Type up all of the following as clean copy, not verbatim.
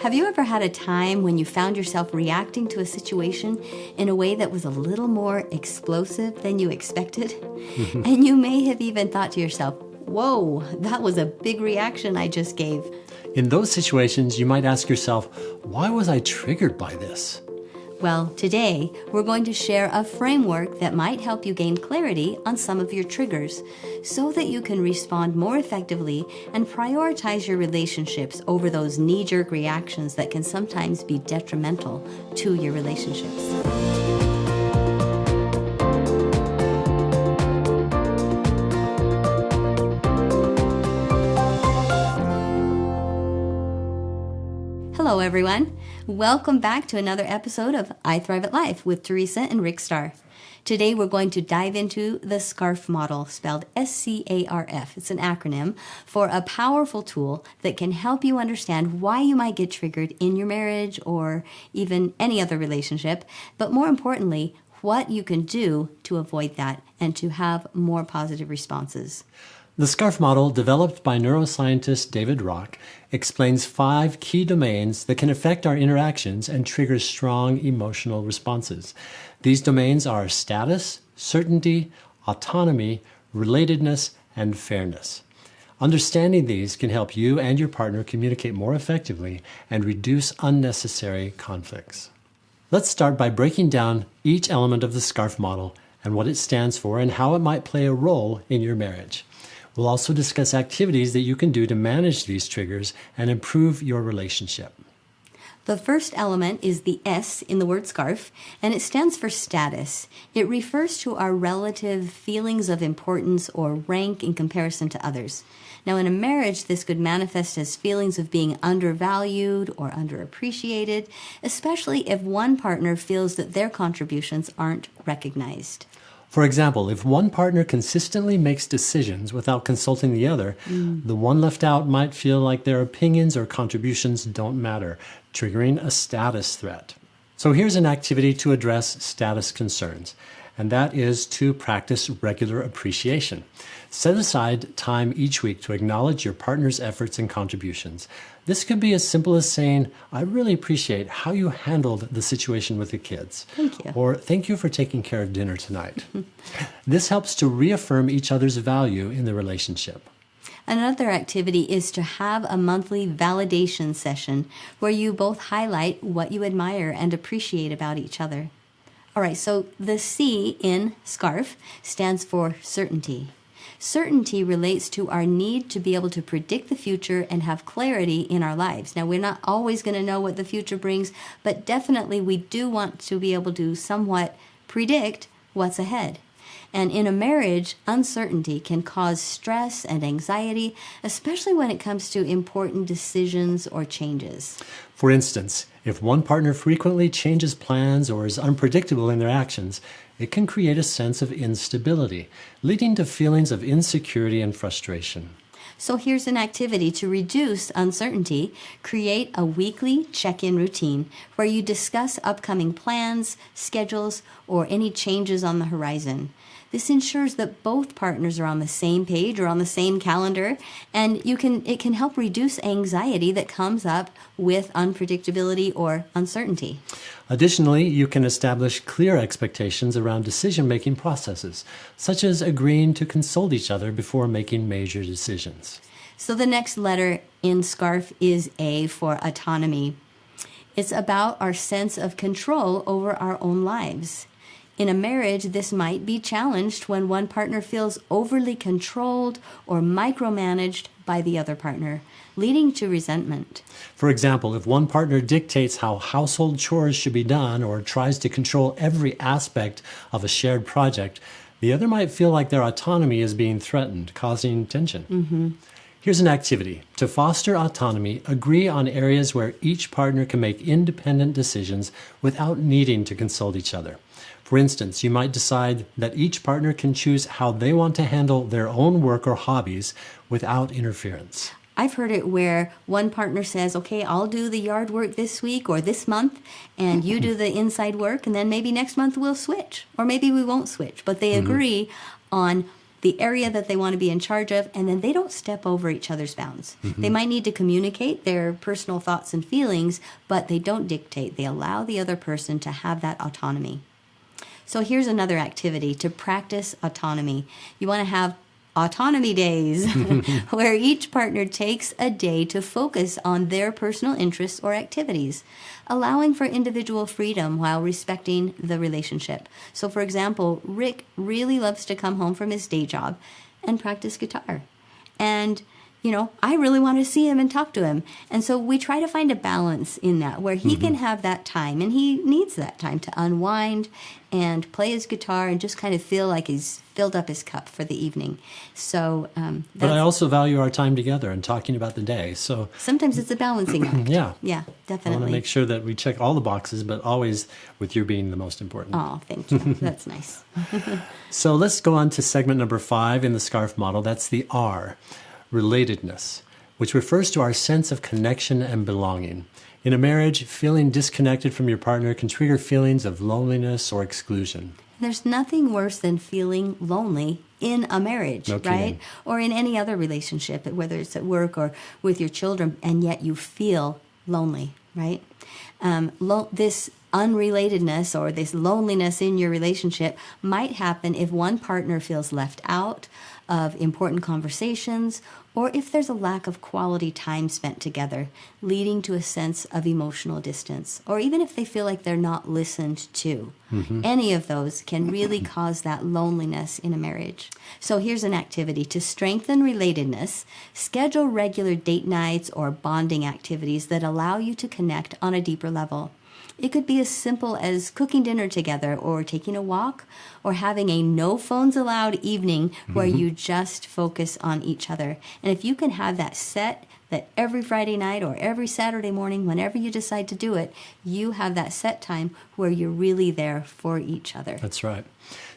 Have you ever had a time when you found yourself reacting to a situation in a way that was a little more explosive than you expected? And you may have even thought to yourself, whoa, that was a big reaction I just gave. In those situations, you might ask yourself, why was I triggered by this? Well, today we're going to share a framework that might help you gain clarity on some of your triggers so that you can respond more effectively and prioritize your relationships over those knee-jerk reactions that can sometimes be detrimental to your relationships. Hello, everyone. Welcome back to another episode of I Thrive at Life with Teresa and Rick Starr. Today, we're going to dive into the SCARF model, spelled S-C-A-R-F. It's an acronym for a powerful tool that can help you understand why you might get triggered in your marriage or even any other relationship, but more importantly, what you can do to avoid that and to have more positive responses. The SCARF model, developed by neuroscientist David Rock, explains 5 key domains that can affect our interactions and trigger strong emotional responses. These domains are status, certainty, autonomy, relatedness, and fairness. Understanding these can help you and your partner communicate more effectively and reduce unnecessary conflicts. Let's start by breaking down each element of the SCARF model and what it stands for and how it might play a role in your marriage. We'll also discuss activities that you can do to manage these triggers and improve your relationship. The first element is the S in the word SCARF, and it stands for status. It refers to our relative feelings of importance or rank in comparison to others. Now, in a marriage, this could manifest as feelings of being undervalued or underappreciated, especially if one partner feels that their contributions aren't recognized. For example, if one partner consistently makes decisions without consulting the other, the one left out might feel like their opinions or contributions don't matter, triggering a status threat. So here's an activity to address status concerns, and that is to practice regular appreciation. Set aside time each week to acknowledge your partner's efforts and contributions. This could be as simple as saying, I really appreciate how you handled the situation with the kids. Thank you. Or thank you for taking care of dinner tonight. This helps to reaffirm each other's value in the relationship. Another activity is to have a monthly validation session where you both highlight what you admire and appreciate about each other. All right, so the C in SCARF stands for certainty. Certainty relates to our need to be able to predict the future and have clarity in our lives. Now, we're not always going to know what the future brings, but definitely we do want to be able to somewhat predict what's ahead. And in a marriage, uncertainty can cause stress and anxiety, especially when it comes to important decisions or changes. For instance, if one partner frequently changes plans or is unpredictable in their actions, it can create a sense of instability, leading to feelings of insecurity and frustration. So here's an activity to reduce uncertainty. Create a weekly check-in routine where you discuss upcoming plans, schedules, or any changes on the horizon. This ensures that both partners are on the same page or on the same calendar, and it can help reduce anxiety that comes up with unpredictability or uncertainty. Additionally, you can establish clear expectations around decision-making processes, such as agreeing to consult each other before making major decisions. So the next letter in SCARF is A for autonomy. It's about our sense of control over our own lives. In a marriage, this might be challenged when one partner feels overly controlled or micromanaged by the other partner, leading to resentment. For example, if one partner dictates how household chores should be done or tries to control every aspect of a shared project, the other might feel like their autonomy is being threatened, causing tension. Here's an activity. To foster autonomy, agree on areas where each partner can make independent decisions without needing to consult each other. For instance, you might decide that each partner can choose how they want to handle their own work or hobbies without interference. I've heard it where one partner says, okay, I'll do the yard work this week or this month, and you do the inside work, and then maybe next month we'll switch, or maybe we won't switch. But they agree on the area that they want to be in charge of, and then they don't step over each other's bounds. They might need to communicate their personal thoughts and feelings, but they don't dictate. They allow the other person to have that autonomy. So here's another activity to practice autonomy. You want to have autonomy days where each partner takes a day to focus on their personal interests or activities, allowing for individual freedom while respecting the relationship. So for example, Rick really loves to come home from his day job and practice guitar. And I really want to see him and talk to him. And so we try to find a balance in that where he can have that time, and he needs that time to unwind and play his guitar and just kind of feel like he's filled up his cup for the evening. So, but I also value our time together and talking about the day. So sometimes it's a balancing act. Yeah, definitely. I want to make sure that we check all the boxes, but always with you being the most important. Oh, thank you. That's nice. So let's go on to segment number 5 in the SCARF model. That's the R. Relatedness, which refers to our sense of connection and belonging. In a marriage, feeling disconnected from your partner can trigger feelings of loneliness or exclusion. There's nothing worse than feeling lonely in a marriage, No kidding. right? Or in any other relationship, whether it's at work or with your children, and yet you feel lonely, right? This unrelatedness or this loneliness in your relationship might happen if one partner feels left out of important conversations, or if there's a lack of quality time spent together, leading to a sense of emotional distance, or even if they feel like they're not listened to. Any of those can really cause that loneliness in a marriage. So here's an activity to strengthen relatedness. Schedule regular date nights or bonding activities that allow you to connect on a deeper level. It could be as simple as cooking dinner together or taking a walk or having a no phones allowed evening where you just focus on each other. And if you can have that set that every Friday night or every Saturday morning, whenever you decide to do it, you have that set time where you're really there for each other. That's right.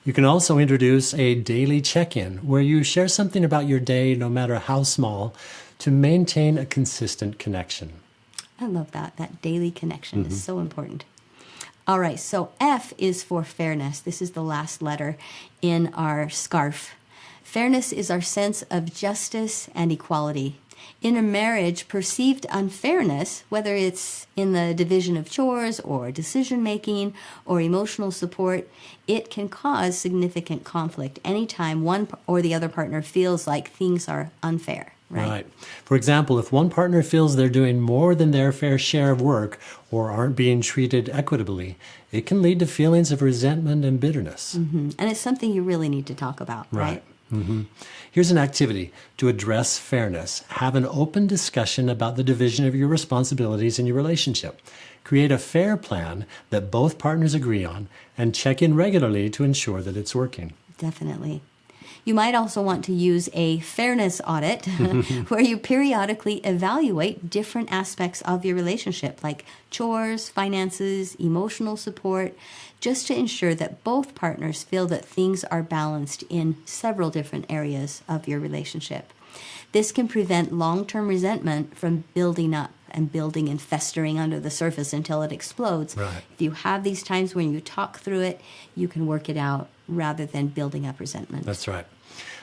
You can also introduce a daily check-in where you share something about your day, no matter how small, to maintain a consistent connection. I love that. That daily connection is so important. All right, so F is for fairness. This is the last letter in our SCARF. Fairness is our sense of justice and equality. In a marriage, perceived unfairness, whether it's in the division of chores or decision-making or emotional support, it can cause significant conflict anytime one or the other partner feels like things are unfair. Right. For example, if one partner feels they're doing more than their fair share of work or aren't being treated equitably, it can lead to feelings of resentment and bitterness. And it's something you really need to talk about, right? Here's an activity to address fairness. Have an open discussion about the division of your responsibilities in your relationship. Create a fair plan that both partners agree on and check in regularly to ensure that it's working. Definitely. You might also want to use a fairness audit where you periodically evaluate different aspects of your relationship, like chores, finances, emotional support, just to ensure that both partners feel that things are balanced in several different areas of your relationship. This can prevent long-term resentment from building up and building and festering under the surface until it explodes. Right. If you have these times when you talk through it, you can work it out rather than building up resentment. That's right.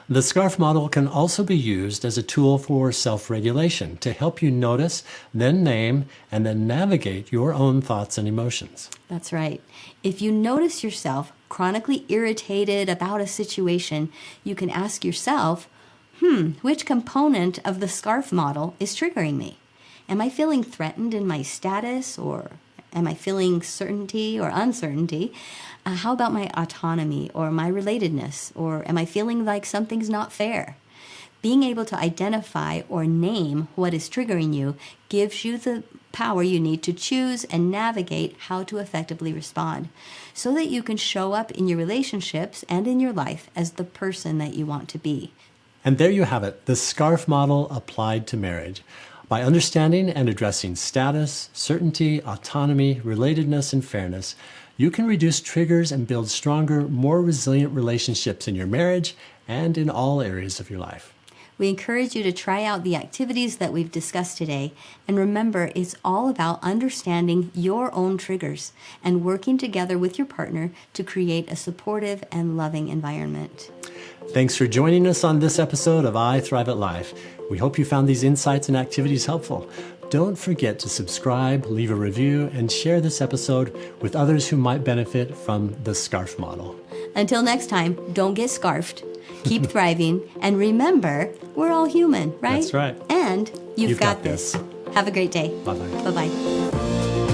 The SCARF model can also be used as a tool for self-regulation to help you notice, then name, and then navigate your own thoughts and emotions. That's right. If you notice yourself chronically irritated about a situation, you can ask yourself, which component of the SCARF model is triggering me? Am I feeling threatened in my status, or am I feeling certainty or uncertainty? How about my autonomy or my relatedness? Or am I feeling like something's not fair? Being able to identify or name what is triggering you gives you the power you need to choose and navigate how to effectively respond so that you can show up in your relationships and in your life as the person that you want to be. And there you have it, the SCARF model applied to marriage. By understanding and addressing status, certainty, autonomy, relatedness, and fairness, you can reduce triggers and build stronger, more resilient relationships in your marriage and in all areas of your life. We encourage you to try out the activities that we've discussed today. And remember, it's all about understanding your own triggers and working together with your partner to create a supportive and loving environment. Thanks for joining us on this episode of I Thrive at Life. We hope you found these insights and activities helpful. Don't forget to subscribe, leave a review, and share this episode with others who might benefit from the SCARF model. Until next time, don't get scarfed. Keep thriving. And remember, we're all human, right? That's right. And you've got this. Have a great day. Bye-bye. Bye-bye.